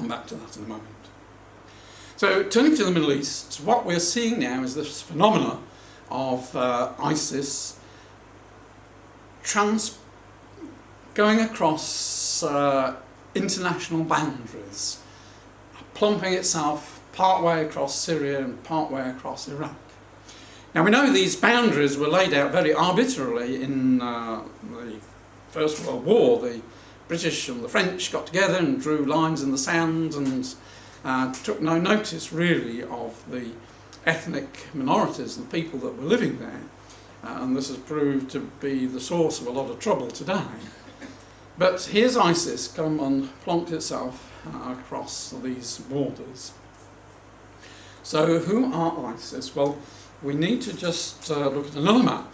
come back to that in a moment. So turning to the Middle East, what we're seeing now is this phenomena of ISIS going across international boundaries, plumping itself partway across Syria and partway across Iraq. Now we know these boundaries were laid out very arbitrarily in the First World War. The British and the French got together and drew lines in the sand and took no notice really of the ethnic minorities and the people that were living there. And this has proved to be the source of a lot of trouble today. But here's ISIS come and plonked itself across these borders. So who are ISIS? Well, we need to just look at another map,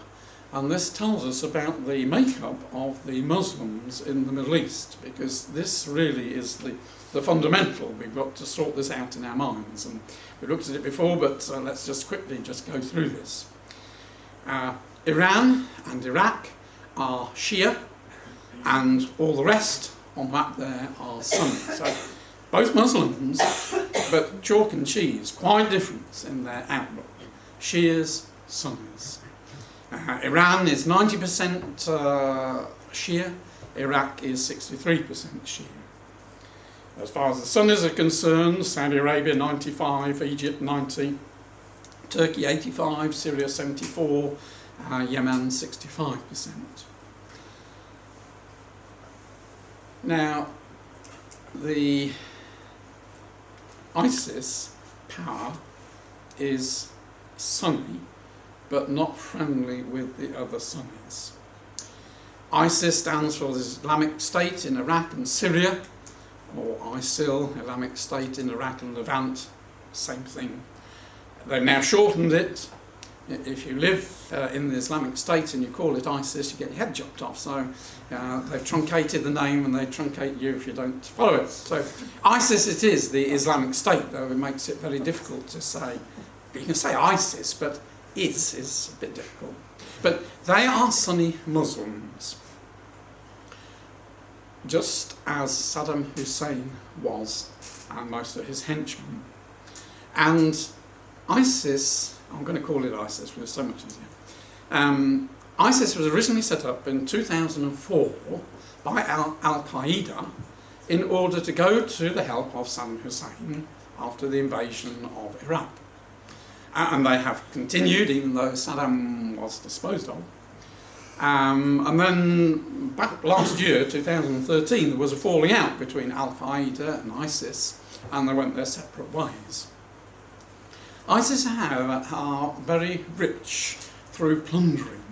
and this tells us about the makeup of the Muslims in the Middle East, because this really is the fundamental. We've got to sort this out in our minds, and we looked at it before, but let's just quickly just go through this. Iran and Iraq are Shia, and all the rest on the map there are Sunni. So both Muslims, but chalk and cheese, quite different in their outlook. Shias, Sunnis. Iran is 90% Shia, Iraq is 63% Shia. As far as the Sunnis are concerned, Saudi Arabia 95, Egypt 90, Turkey 85, Syria 74, Yemen 65%. Now, the ISIS power is Sunni, but not friendly with the other Sunnis. ISIS stands for the Islamic State in Iraq and Syria, or ISIL, Islamic State in Iraq and Levant, same thing. They've now shortened it. If you live in the Islamic State and you call it ISIS, you get your head chopped off. So they've truncated the name, and they truncate you if you don't follow it. So ISIS it is, the Islamic State, though it makes it very difficult to say. You can say ISIS, but is a bit difficult. But they are Sunni Muslims, just as Saddam Hussein was, and most of his henchmen. And ISIS, I'm going to call it ISIS because it's so much easier. ISIS was originally set up in 2004 by Al-Qaeda in order to go to the help of Saddam Hussein after the invasion of Iraq. And they have continued, even though Saddam was disposed of. And then back last year, 2013, there was a falling out between Al-Qaeda and ISIS, and they went their separate ways. ISIS, however, are very rich through plundering.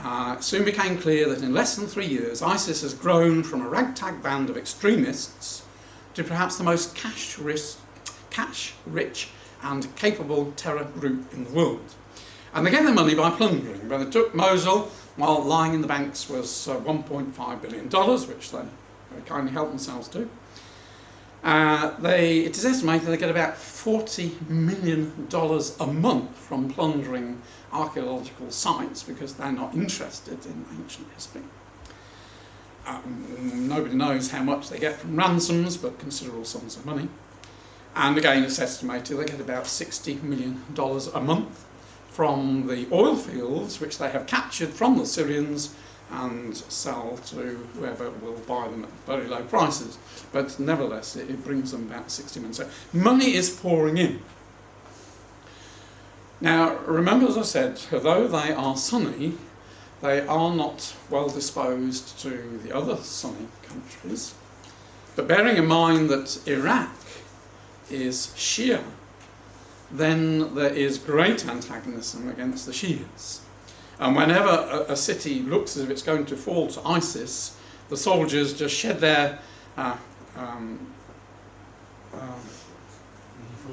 It soon became clear that in less than 3 years, ISIS has grown from a ragtag band of extremists to perhaps the most cash-rich and capable terror group in the world. And they get their money by plundering. When they took Mosul, while lying in the banks was $1.5 billion, which they very kindly helped themselves to. It is estimated they get about $40 million a month from plundering archaeological sites because they're not interested in ancient history. Nobody knows how much they get from ransoms, but considerable sums of money. And again, it's estimated they get about $60 million a month from the oil fields, which they have captured from the Syrians and sell to whoever will buy them at very low prices. But nevertheless, it brings them about 60 million. So money is pouring in. Now, remember, as I said, although they are Sunni, they are not well disposed to the other Sunni countries. But bearing in mind that Iraq is Shia, then there is great antagonism against the Shias. And whenever a city looks as if it's going to fall to ISIS, the soldiers just shed their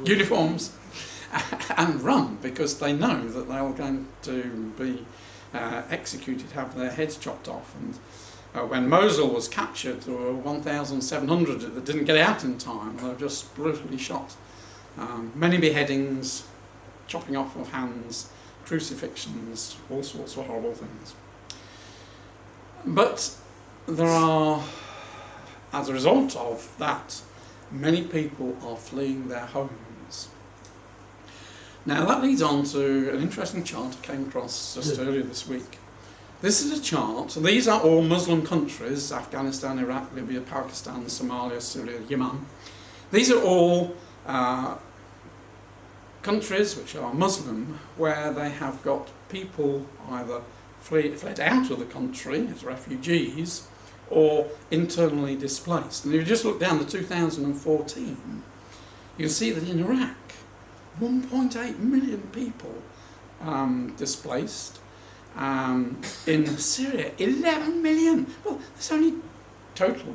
uniforms and run, because they know that they're going to be executed, have their heads chopped off. And when Mosul was captured, there were 1,700 that didn't get out in time. They were just brutally shot. Many beheadings, chopping off of hands, crucifixions, all sorts of horrible things. But there are, as a result of that many people are fleeing their homes. Now that leads on to an interesting chart I came across just earlier this week. This is a chart, and these are all Muslim countries: Afghanistan, Iraq, Libya, Pakistan, Somalia, Syria, Yemen. These are all countries which are Muslim, where they have got people either fled out of the country as refugees or internally displaced. And if you just look down to 2014, you can see that in Iraq, 1.8 million people displaced. In Syria, 11 million. Well, there's only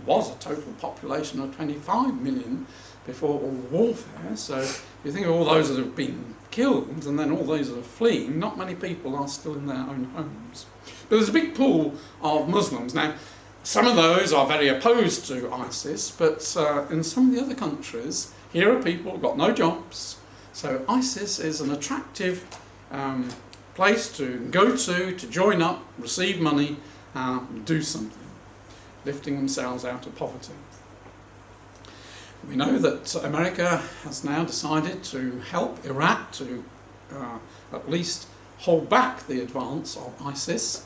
was a total population of 25 million before all the warfare. So if you think of all those that have been killed and then all those that are fleeing, not many people are still in their own homes. But there's a big pool of Muslims. Now, some of those are very opposed to ISIS, but in some of the other countries, here are people who've got no jobs. So ISIS is an attractive place to go to join up, receive money, do something, lifting themselves out of poverty. We know that America has now decided to help Iraq to at least hold back the advance of ISIS.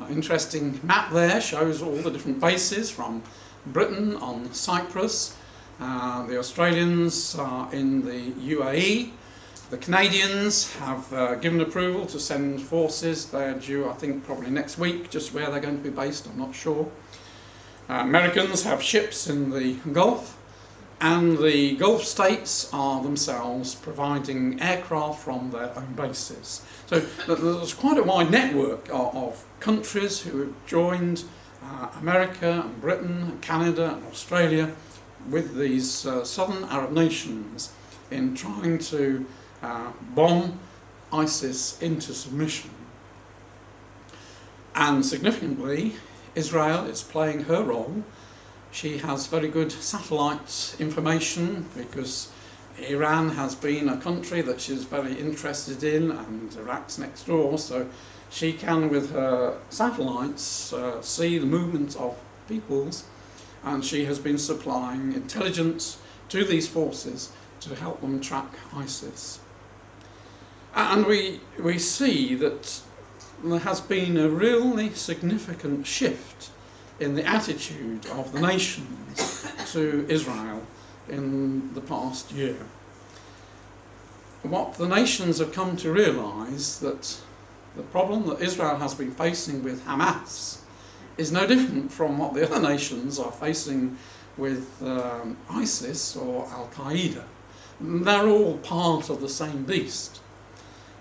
Interesting map there shows all the different bases from Britain on Cyprus. The Australians are in the UAE. The Canadians have given approval to send forces. They're due, I think, probably next week. Just where they're going to be based, I'm not sure. Americans have ships in the Gulf, and the Gulf states are themselves providing aircraft from their own bases. So there's quite a wide network of countries who have joined America and Britain and Canada and Australia with these southern Arab nations in trying to bomb ISIS into submission. And significantly, Israel is playing her role. She has very good satellite information because Iran has been a country that she's very interested in, and Iraq's next door, so she can, with her satellites, see the movement of peoples, and she has been supplying intelligence to these forces to help them track ISIS. And we see that there has been a really significant shift in the attitude of the nations to Israel in the past year. What the nations have come to realise that the problem that Israel has been facing with Hamas is no different from what the other nations are facing with ISIS or Al-Qaeda. They're all part of the same beast.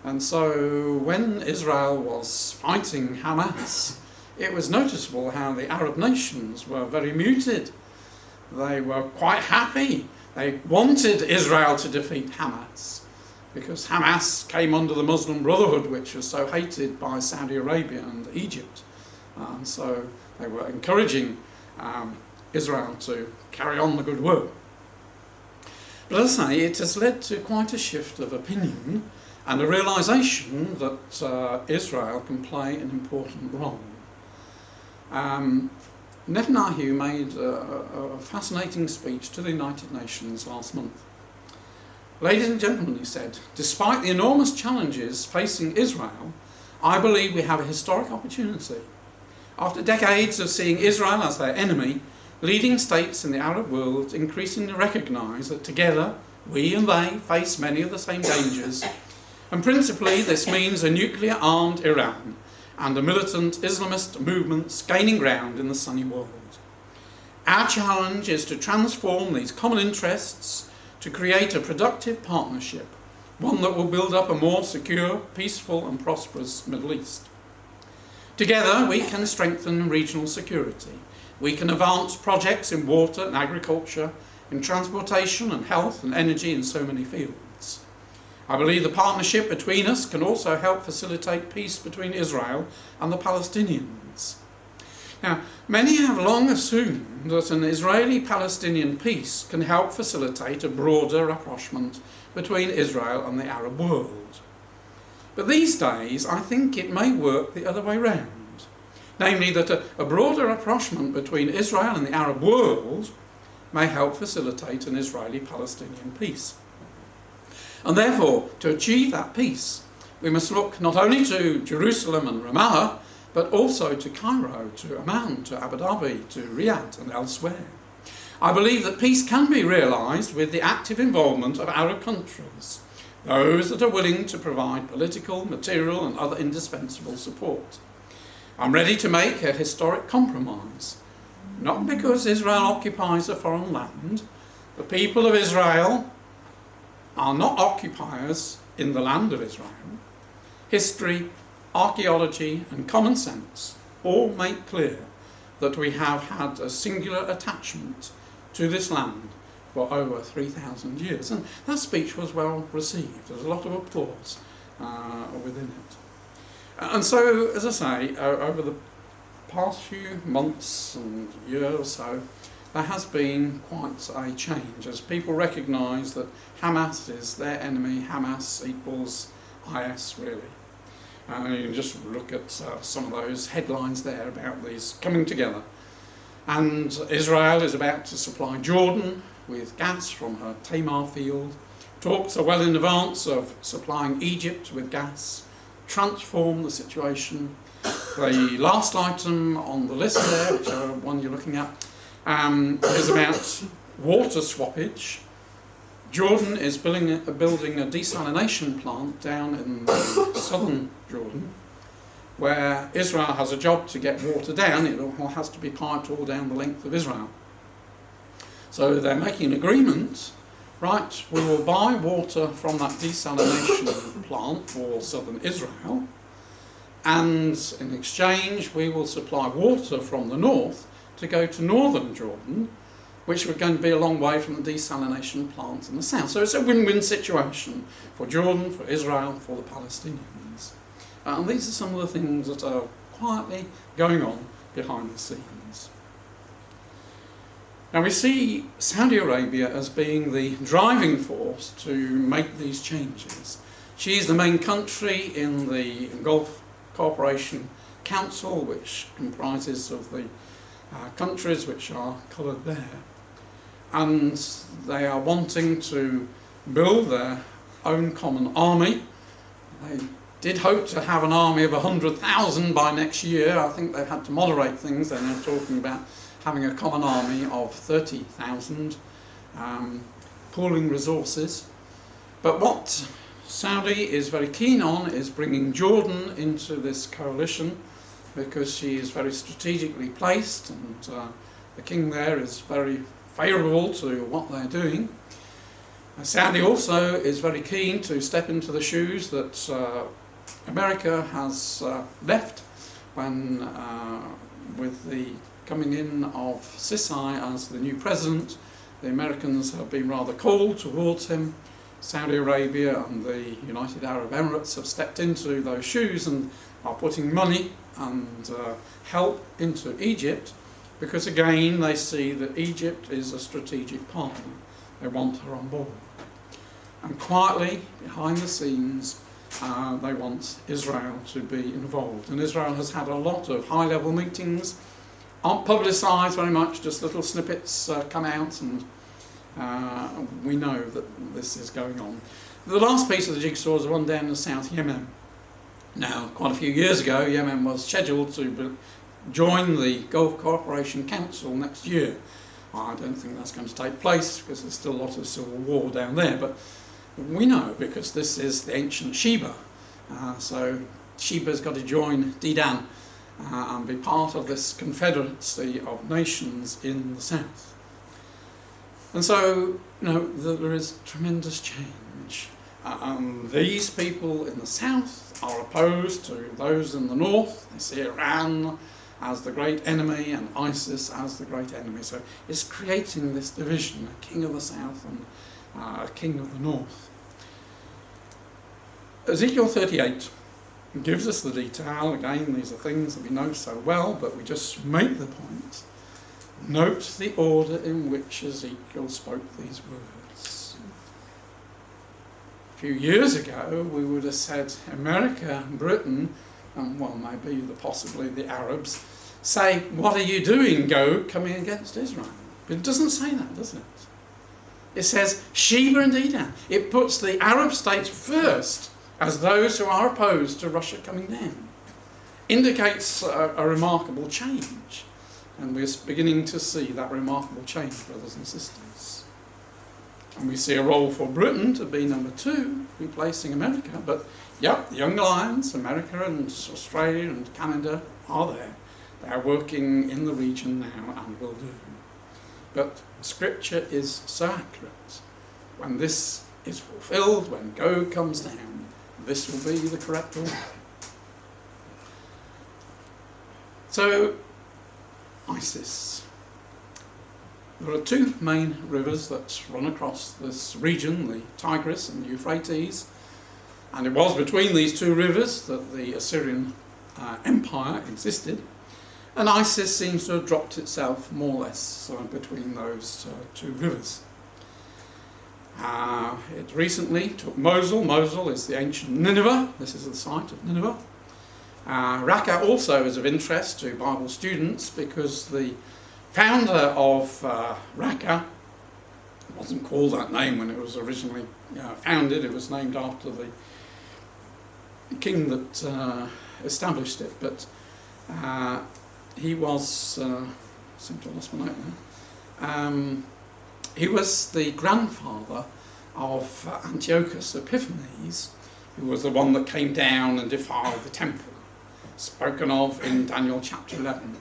And so when Israel was fighting Hamas, it was noticeable how the Arab nations were very muted. They were quite happy. They wanted Israel to defeat Hamas because Hamas came under the Muslim Brotherhood, which was so hated by Saudi Arabia and Egypt. And so they were encouraging Israel to carry on the good work. But as I say, it has led to quite a shift of opinion and a realisation that Israel can play an important role. Netanyahu made a fascinating speech to the United Nations last month. Ladies and gentlemen, he said, despite the enormous challenges facing Israel, I believe we have a historic opportunity. After decades of seeing Israel as their enemy, leading states in the Arab world increasingly recognise that together, we and they face many of the same dangers, and principally this means a nuclear-armed Iran and the militant Islamist movements gaining ground in the sunny world. Our challenge is to transform these common interests to create a productive partnership, one that will build up a more secure, peaceful and prosperous Middle East. Together we can strengthen regional security. We can advance projects in water and agriculture, in transportation and health and energy in so many fields. I believe the partnership between us can also help facilitate peace between Israel and the Palestinians. Now, many have long assumed that an Israeli-Palestinian peace can help facilitate a broader rapprochement between Israel and the Arab world. But these days, I think it may work the other way round. Namely, that a broader rapprochement between Israel and the Arab world may help facilitate an Israeli-Palestinian peace. And therefore, to achieve that peace, we must look not only to Jerusalem and Ramallah, but also to Cairo, to Amman, to Abu Dhabi, to Riyadh and elsewhere. I believe that peace can be realised with the active involvement of Arab countries, those that are willing to provide political, material and other indispensable support. I'm ready to make a historic compromise, not because Israel occupies a foreign land. The people of Israel are not occupiers in the land of Israel. History, archaeology and common sense all make clear that we have had a singular attachment to this land for over 3,000 years. And that speech was well received. There was a lot of applause within it. And so, as I say, over the past few months and year or so, there has been quite a change as people recognise that Hamas is their enemy. Hamas equals IS, really. You can just look at some of those headlines there about these coming together. And Israel is about to supply Jordan with gas from her Tamar field. Talks are well in advance of supplying Egypt with gas, transform the situation. The last item on the list there, whichever one you're looking at, is about water swappage. Jordan is building a desalination plant down in southern Jordan, where Israel has a job to get water down. It all has to be piped all down the length of Israel. So they're making an agreement, right, we will buy water from that desalination plant for southern Israel, and in exchange we will supply water from the north to go to northern Jordan, which were going to be a long way from the desalination plant in the south. So it's a win-win situation for Jordan, for Israel, for the Palestinians. And these are some of the things that are quietly going on behind the scenes. Now we see Saudi Arabia as being the driving force to make these changes. She is the main country in the Gulf Cooperation Council, which comprises of the countries which are coloured there. And they are wanting to build their own common army. They did hope to have an army of 100,000 by next year. I think they've had to moderate things. They're now talking about having a common army of 30,000, pooling resources. But what Saudi is very keen on is bringing Jordan into this coalition, because she is very strategically placed, and the king there is very favourable to what they're doing. Saudi also is very keen to step into the shoes that America has left when, with the coming in of Sisi as the new president. The Americans have been rather cold towards him. Saudi Arabia and the United Arab Emirates have stepped into those shoes and are putting money and help into Egypt, because again they see that Egypt is a strategic partner. They want her on board. And quietly, behind the scenes, they want Israel to be involved. And Israel has had a lot of high-level meetings, aren't publicised very much, just little snippets come out, and we know that this is going on. The last piece of the jigsaw is the one down in South Yemen. Now, quite a few years ago, Yemen was scheduled to join the Gulf Cooperation Council next year. I don't think that's going to take place because there's still a lot of civil war down there, but we know because this is the ancient Sheba. So Sheba's got to join Dedan and be part of this confederacy of nations in the south. And so, there is tremendous change. These people in the south are opposed to those in the north. They see Iran as the great enemy and ISIS as the great enemy. So it's creating this division, a king of the south and a king of the north. Ezekiel 38 gives us the detail. Again, these are things that we know so well, but we just make the point. Note the order in which Ezekiel spoke these words. A few years ago, we would have said America, Britain, and possibly the Arabs, say, what are you doing, coming against Israel? But it doesn't say that, does it? It says Sheba and Dedan. It puts the Arab states first as those who are opposed to Russia coming down. Indicates a remarkable change. And we're beginning to see that remarkable change, brothers and sisters. And we see a role for Britain to be number 2, replacing America. But, yep, the young lions, America and Australia and Canada, are there. They are working in the region now and will do. But Scripture is so accurate. When this is fulfilled, when Gog comes down, this will be the correct order. So, ISIS. There are 2 main rivers that run across this region, the Tigris and the Euphrates. And it was between these 2 rivers that the Assyrian Empire existed. And ISIS seems to have dropped itself more or less between those 2 rivers. It recently took Mosul. Mosul is the ancient Nineveh. This is the site of Nineveh. Raqqa also is of interest to Bible students because the founder of Raqqa wasn't called that name when it was originally founded. It was named after the king that established it. But he was, I seem to have lost my note now. He was the grandfather of Antiochus Epiphanes, who was the one that came down and defiled the temple, spoken of in Daniel chapter 11.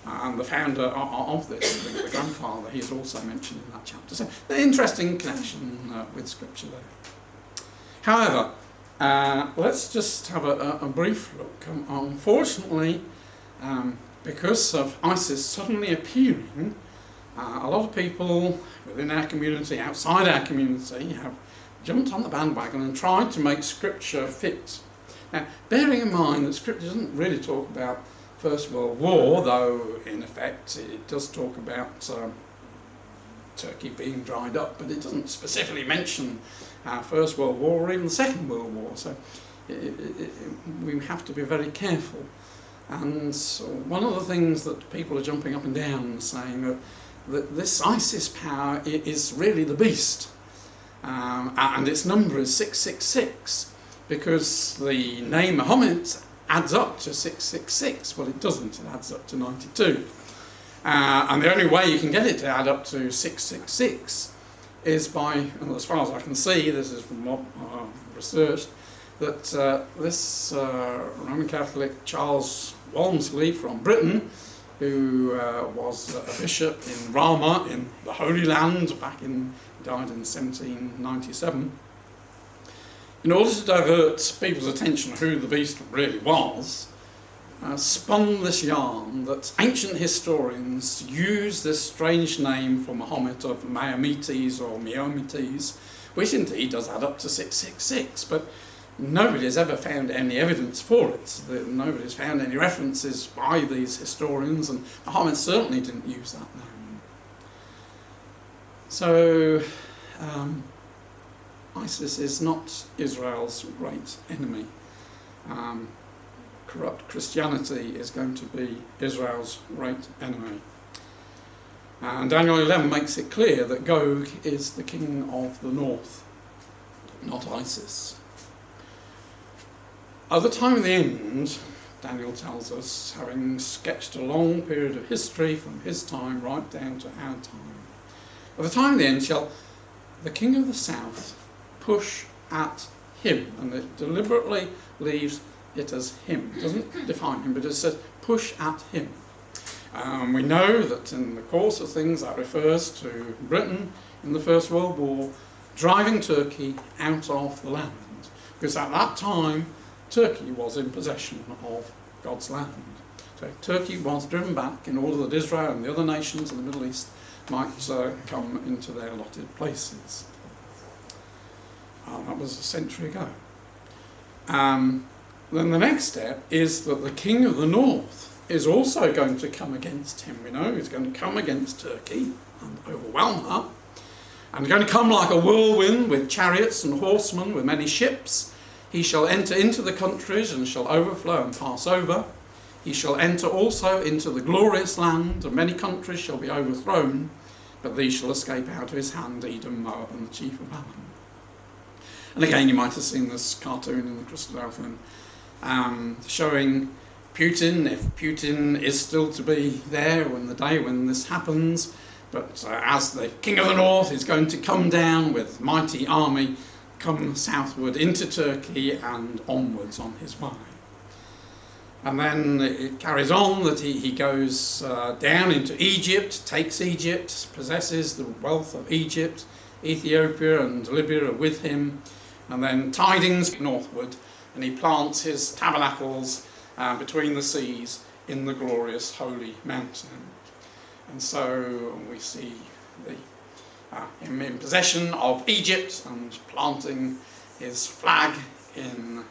And the founder of this, the grandfather, he's also mentioned in that chapter. So, an interesting connection with Scripture there. However, let's just have a brief look. Unfortunately, because of ISIS suddenly appearing, a lot of people within our community, outside our community, have jumped on the bandwagon and tried to make Scripture fit. Now, bearing in mind that Scripture doesn't really talk about First World War, though in effect it does talk about Turkey being dried up, but it doesn't specifically mention First World War or even the Second World War, so we have to be very careful. And one of the things that people are jumping up and down saying that this ISIS power is really the beast, and its number is 666, because the name Muhammad adds up to 666. Well, it doesn't, it adds up to 92. And the only way you can get it to add up to 666 is by, and as far as I can see, this is from what I've researched, that this Roman Catholic Charles Walmsley from Britain, who was a bishop in Ramah in the Holy Land he died in 1797, in order to divert people's attention to who the beast really was, spun this yarn that ancient historians use this strange name for Muhammad of Mahometes or Meometes, which indeed does add up to 666, but nobody has ever found any evidence for it. Nobody's found any references by these historians, and Muhammad certainly didn't use that name. So, ISIS is not Israel's great enemy. Corrupt Christianity is going to be Israel's great enemy. And Daniel 11 makes it clear that Gog is the king of the north, not ISIS. At the time of the end, Daniel tells us, having sketched a long period of history from his time right down to our time, at the time of the end shall the king of the south push at him, and it deliberately leaves it as him. It doesn't define him, but it says push at him. We know that in the course of things that refers to Britain in the First World War driving Turkey out of the land, because at that time Turkey was in possession of God's land. So Turkey was driven back in order that Israel and the other nations in the Middle East might come into their allotted places. That was a century ago. Then the next step is that the king of the north is also going to come against him. We know he's going to come against Turkey and overwhelm her. And going to come like a whirlwind with chariots and horsemen, with many ships. He shall enter into the countries and shall overflow and pass over. He shall enter also into the glorious land, and many countries shall be overthrown. but these shall escape out of his hand, Edom, Moab, and the chief of Ammon. And again, you might have seen this cartoon in the Christadelphian, showing Putin, if Putin is still to be there on the day when this happens, but as the King of the North is going to come down with mighty army, come southward into Turkey and onwards on his way. And then it carries on that he goes down into Egypt, takes Egypt, possesses the wealth of Egypt. Ethiopia and Libya are with him. And then tidings northward, and he plants his tabernacles between the seas in the glorious holy mountain. And so we see him in possession of Egypt and planting his flag in.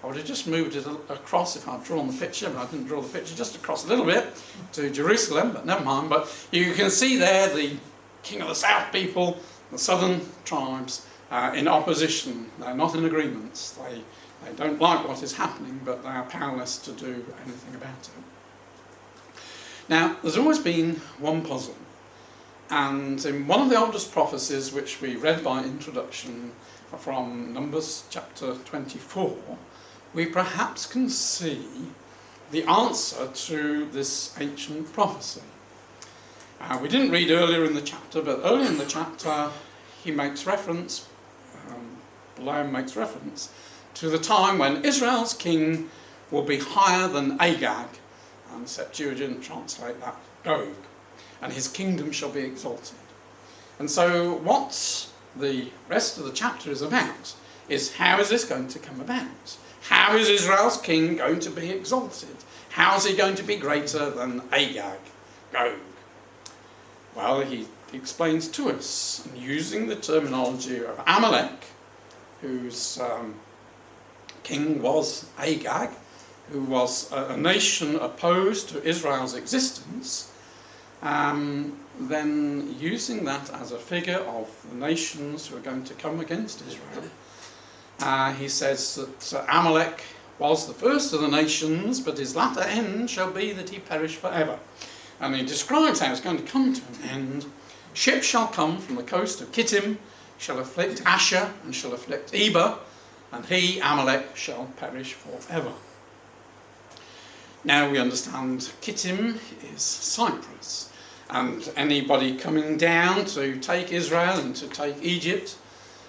I would have just moved it across if I'd drawn the picture, but I didn't draw the picture, just across a little bit to Jerusalem, but never mind. But you can see there the king of the south people, the southern tribes, in opposition. They're not in agreement. They don't like what is happening, but they are powerless to do anything about it. Now, there's always been one puzzle. And in one of the oldest prophecies, which we read by introduction from Numbers chapter 24, we perhaps can see the answer to this ancient prophecy. We didn't read earlier in the chapter, but earlier in the chapter he makes reference, Balaam makes reference, to the time when Israel's king will be higher than Agag, and Septuagint translate that Gog, and his kingdom shall be exalted. And so what the rest of the chapter is about is, how is this going to come about? How is Israel's king going to be exalted? How is he going to be greater than Agag, Gog? Well, he explains to us, using the terminology of Amalek, whose king was Agag, who was a nation opposed to Israel's existence, then using that as a figure of the nations who are going to come against Israel. He says that Amalek was the first of the nations, but his latter end shall be that he perish forever. And he describes how it's going to come to an end. Ships shall come from the coast of Kittim, shall afflict Asher, and shall afflict Eber, and he, Amalek, shall perish forever. Now we understand Kittim is Cyprus, and anybody coming down to take Israel and to take Egypt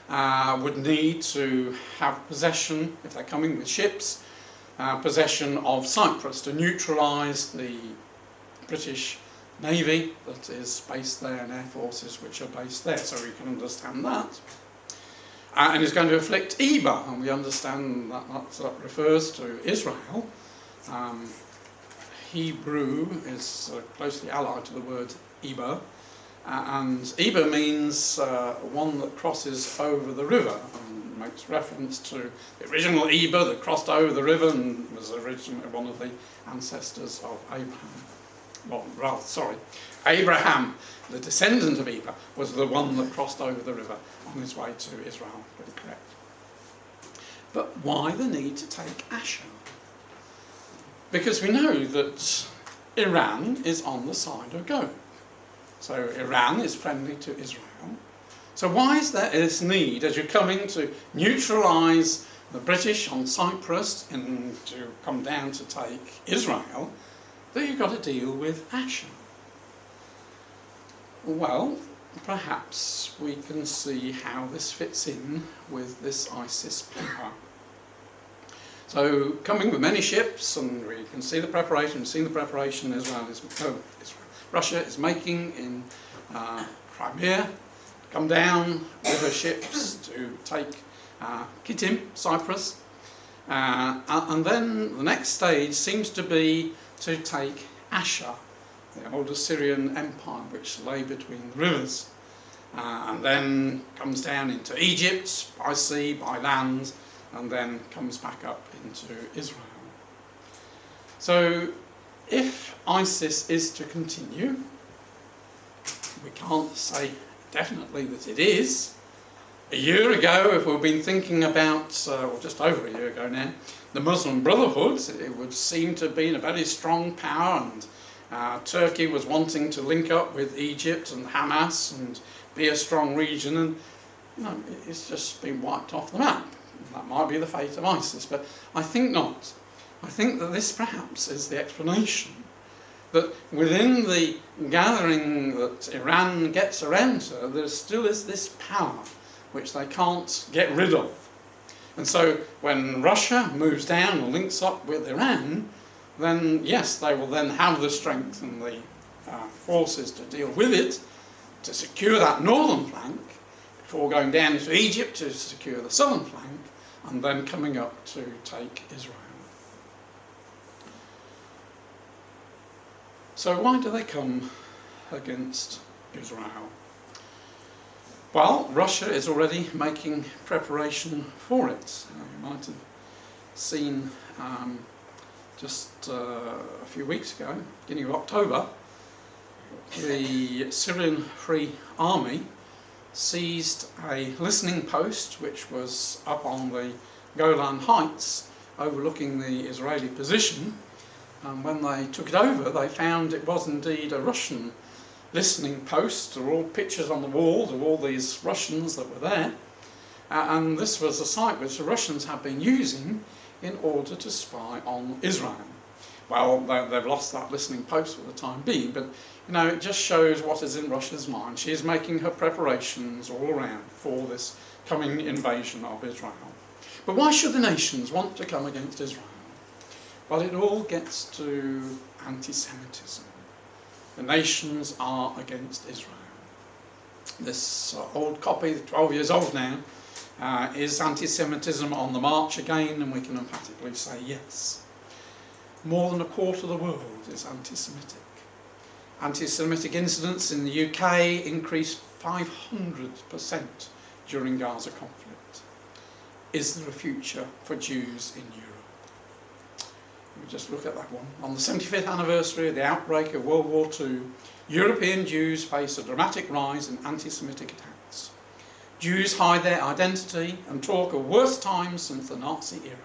would need to have possession, if they're coming with ships, possession of Cyprus to neutralise the British Navy that is based there and air forces which are based there, so we can understand that. And is going to afflict Eber, and we understand that that refers to Israel. Hebrew is closely allied to the word Eber, and Eber means one that crosses over the river, and makes reference to the original Eber that crossed over the river and was originally one of the ancestors of Abraham. Abraham, the descendant of Eber, was the one that crossed over the river on his way to Israel. Pretty correct. But why the need to take Asher? Because we know that Iran is on the side of Gog. So Iran is friendly to Israel. So why is there this need, as you're coming to neutralise the British on Cyprus and to come down to take Israel, that you've got to deal with Asher? Well, perhaps we can see how this fits in with this ISIS power. So, coming with many ships, and we can see the preparation, Russia is making in Crimea, come down with her ships to take Kittim, Cyprus, and then the next stage seems to be to take Asher, the old Assyrian empire which lay between the rivers, and then comes down into Egypt by sea, by land, and then comes back up into Israel. So if ISIS is to continue, we can't say definitely that it is. A year ago, if we've been thinking about, or just over a year ago now, the Muslim Brotherhood, it would seem to have been a very strong power, Turkey was wanting to link up with Egypt and Hamas and be a strong region, and it's just been wiped off the map. That might be the fate of ISIS, but I think not. I think that this perhaps is the explanation, that within the gathering that Iran gets around her, there still is this power which they can't get rid of. And so when Russia moves down and links up with Iran, then yes, they will then have the strength and the forces to deal with it, to secure that northern flank, before going down to Egypt to secure the southern flank, and then coming up to take Israel. So why do they come against Israel? Well, Russia is already making preparation for it. You might have seen just a few weeks ago, beginning of October, the Syrian Free Army seized a listening post which was up on the Golan Heights overlooking the Israeli position, and when they took it over they found it was indeed a Russian listening post. There were all pictures on the walls of all these Russians that were there, and this was a site which the Russians had been using in order to spy on Israel. Well, they've lost that listening post for the time being, but it just shows what is in Russia's mind. She is making her preparations all around for this coming invasion of Israel. But why should the nations want to come against Israel? Well, it all gets to anti-Semitism. The nations are against Israel. This old copy, 12 years old now, is anti-Semitism on the march again, and we can emphatically say yes. More than a quarter of the world is anti-Semitic. Anti-Semitic incidents in the UK increased 500% during Gaza conflict. Is there a future for Jews in Europe? We just look at that one. On the 75th anniversary of the outbreak of World War II, European Jews face a dramatic rise in anti-Semitic attacks. Jews hide their identity and talk of worse times since the Nazi era.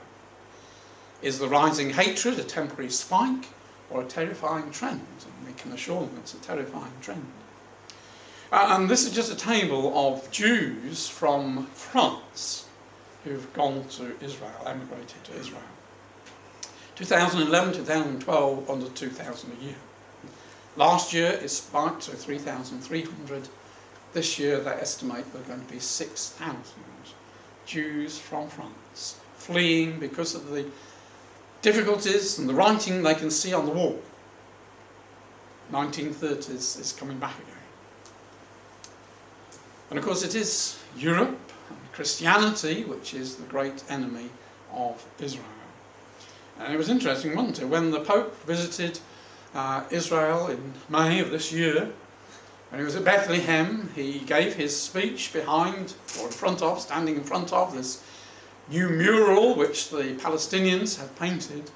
Is the rising hatred a temporary spike or a terrifying trend? And we can assure them it's a terrifying trend. And this is just a table of Jews from France who've gone to Israel, emigrated to Israel. 2011, 2012, under 2,000 a year. Last year it spiked to 3,300. This year they estimate there are going to be 6,000 Jews from France fleeing because of the difficulties and the writing they can see on the wall. 1930s is coming back again. And of course it is Europe and Christianity which is the great enemy of Israel. And it was interesting, wasn't it, when the Pope visited Israel in May of this year. When he was at Bethlehem, he gave his speech behind, or in front of, standing in front of this new mural which the Palestinians had painted,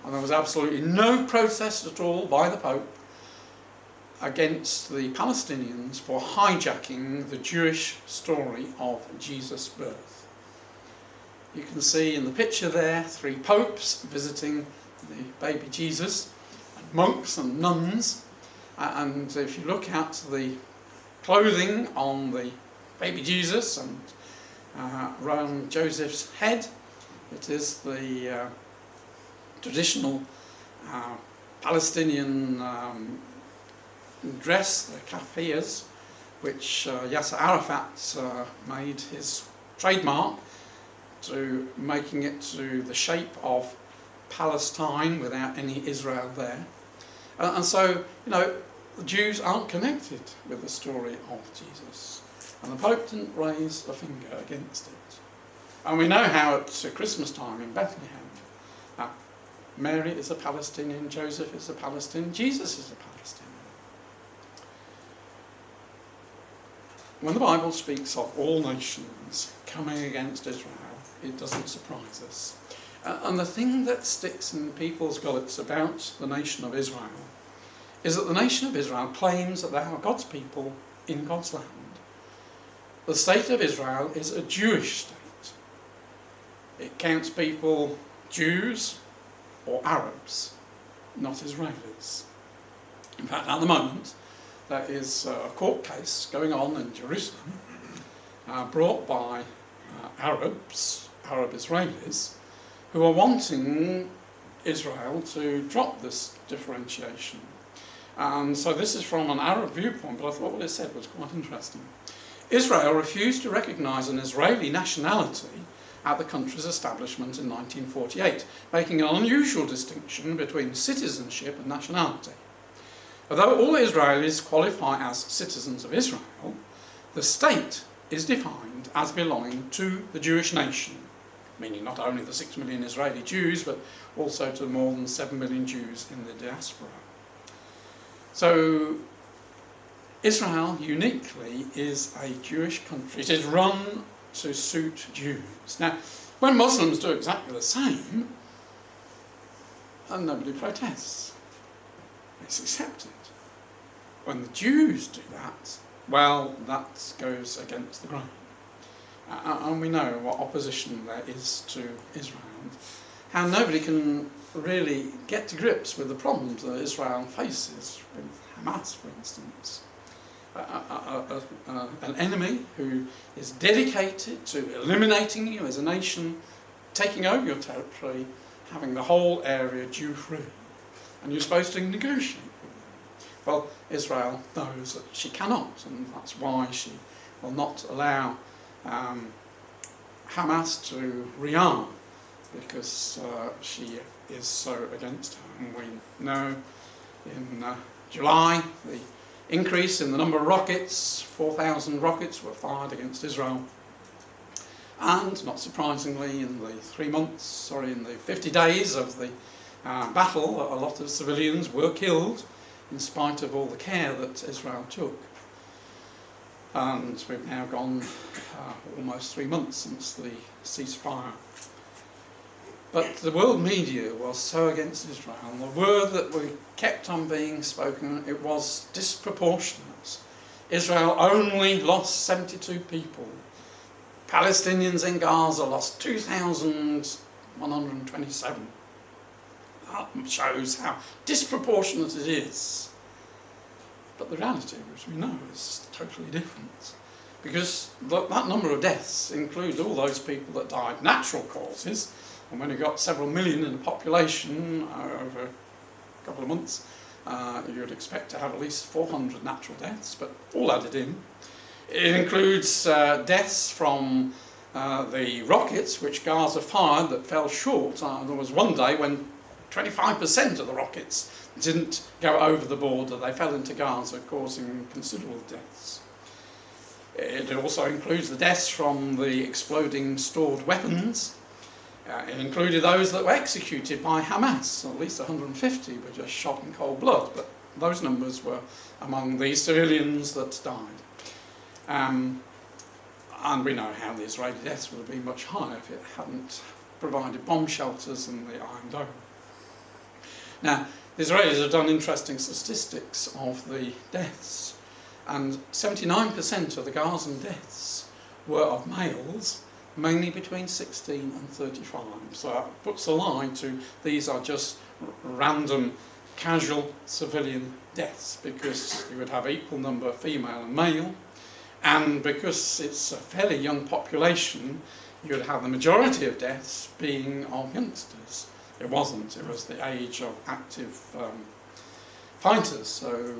and there was absolutely no protest at all by the Pope against the Palestinians for hijacking the Jewish story of Jesus' birth. You can see in the picture there 3 popes visiting the baby Jesus, and monks and nuns. And if you look at the clothing on the baby Jesus and around Joseph's head, it is the traditional Palestinian dress, the kafiyas, which Yasser Arafat made his trademark, to making it to the shape of Palestine without any Israel there. And so, the Jews aren't connected with the story of Jesus. And the Pope didn't raise a finger against it. And we know how at Christmas time in Bethlehem, Mary is a Palestinian, Joseph is a Palestinian, Jesus is a Palestinian. When the Bible speaks of all nations coming against Israel, it doesn't surprise us. And the thing that sticks in people's gullets about the nation of Israel is that the nation of Israel claims that they are God's people in God's land. The state of Israel is a Jewish state. It counts people Jews or Arabs, not Israelis. In fact, at the moment, there is a court case going on in Jerusalem brought by Arab Israelis, who are wanting Israel to drop this differentiation. And so this is from an Arab viewpoint, but I thought what it said was quite interesting. Israel refused to recognise an Israeli nationality at the country's establishment in 1948, making an unusual distinction between citizenship and nationality. Although all Israelis qualify as citizens of Israel, the state is defined as belonging to the Jewish nation, meaning not only the 6 million Israeli Jews, but also to more than 7 million Jews in the diaspora. So Israel uniquely is a Jewish country. It is run to suit Jews. Now, when Muslims do exactly the same, and nobody protests, it's accepted. When the Jews do that, well, that goes against the grain. And we know what opposition there is to Israel, how nobody can really get to grips with the problems that Israel faces with Hamas, for instance. An enemy who is dedicated to eliminating you as a nation, taking over your territory, having the whole area Jew-free, and you're supposed to negotiate with them. Well, Israel knows that she cannot, and that's why she will not allow Hamas to rearm, because she is so against her. And we know in July the increase in the number of rockets, 4,000 rockets were fired against Israel. And, not surprisingly, in the 50 days of the battle, a lot of civilians were killed, in spite of all the care that Israel took. And we've now gone almost 3 months since the ceasefire. But the world media was so against Israel. The word that we kept on being spoken, it was disproportionate. Israel only lost 72 people. Palestinians in Gaza lost 2,127. That shows how disproportionate it is. But the reality, which we know, is totally different. Because that number of deaths includes all those people that died natural causes. And when you've got several million in the population over a couple of months, you'd expect to have at least 400 natural deaths, but all added in. It includes deaths from the rockets which Gaza fired that fell short. There was one day when 25% of the rockets didn't go over the border. They fell into Gaza, causing considerable deaths. It also includes the deaths from the exploding stored weapons. It included those that were executed by Hamas. At least 150 were just shot in cold blood, but those numbers were among the civilians that died. And we know how the Israeli deaths would have been much higher if it hadn't provided bomb shelters and the Iron Dome. Now, the Israelis have done interesting statistics of the deaths, and 79% of the Gazan deaths were of males, mainly between 16 and 35. So that puts a lie to these are just random, casual civilian deaths, because you would have equal number female and male, and because it's a fairly young population, you would have the majority of deaths being of youngsters. It wasn't, it was the age of active fighters. So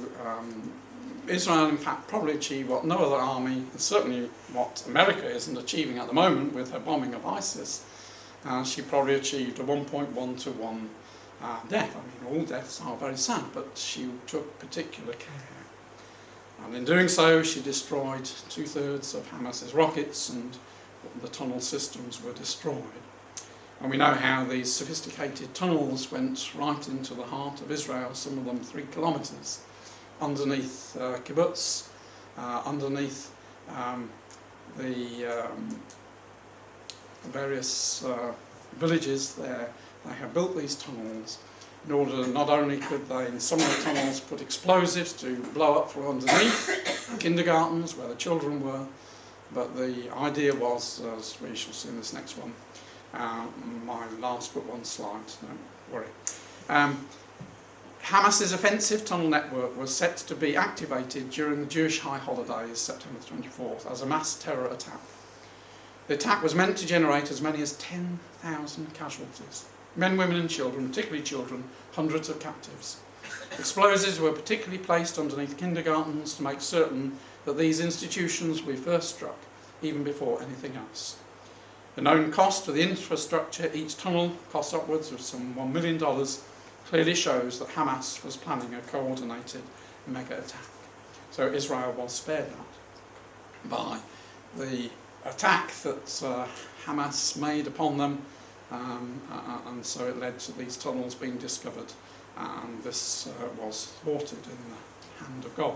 Israel, in fact, probably achieved what no other army, and certainly what America isn't achieving at the moment with her bombing of ISIS. She probably achieved a 1.1 to 1 death. I mean, all deaths are very sad, but she took particular care. And in doing so, she destroyed 2/3 of Hamas's rockets, and the tunnel systems were destroyed. And we know how these sophisticated tunnels went right into the heart of Israel, some of them 3 kilometres, underneath kibbutz, underneath the various villages there. They have built these tunnels in order, not only could they in some of the tunnels put explosives to blow up from underneath kindergartens where the children were, but the idea was, as we shall see in this next one, my last but one slide, don't worry, Hamas's offensive tunnel network was set to be activated during the Jewish high holidays, September 24th, as a mass terror attack. The attack was meant to generate as many as 10,000 casualties. Men, women and children, particularly children, hundreds of captives. Explosives were particularly placed underneath kindergartens to make certain that these institutions were first struck, even before anything else. The known cost to the infrastructure, each tunnel cost upwards of some $1 million, clearly shows that Hamas was planning a coordinated mega attack. So Israel was spared that by the attack that Hamas made upon them, and so it led to these tunnels being discovered, and this was thwarted in the hand of God.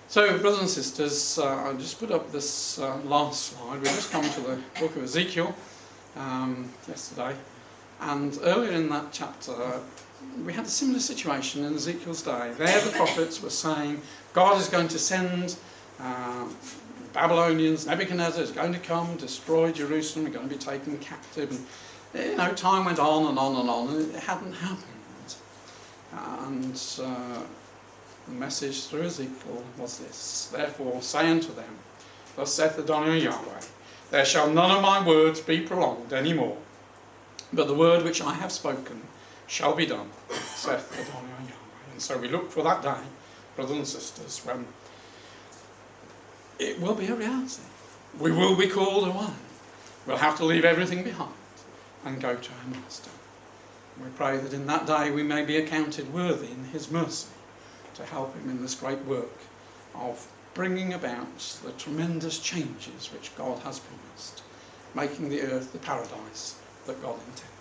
So, brothers and sisters, I just put up this last slide. We've just come to the book of Ezekiel yesterday, and earlier in that chapter we had a similar situation in Ezekiel's day. There the prophets were saying God is going to send Babylonians, Nebuchadnezzar is going to come, destroy Jerusalem, we're going to be taken captive. And, time went on and on and on, and it hadn't happened. And the message through Ezekiel was this: therefore say unto them, thus saith the Don Yahweh, there shall none of my words be prolonged any more, but the word which I have spoken shall be done, saith the Don Yahweh. And so we look for that day, brothers and sisters, when it will be a reality. We will be called away. We'll have to leave everything behind and go to our Master. We pray that in that day we may be accounted worthy in his mercy to help him in this great work of bringing about the tremendous changes which God has promised, making the earth the paradise that God intended.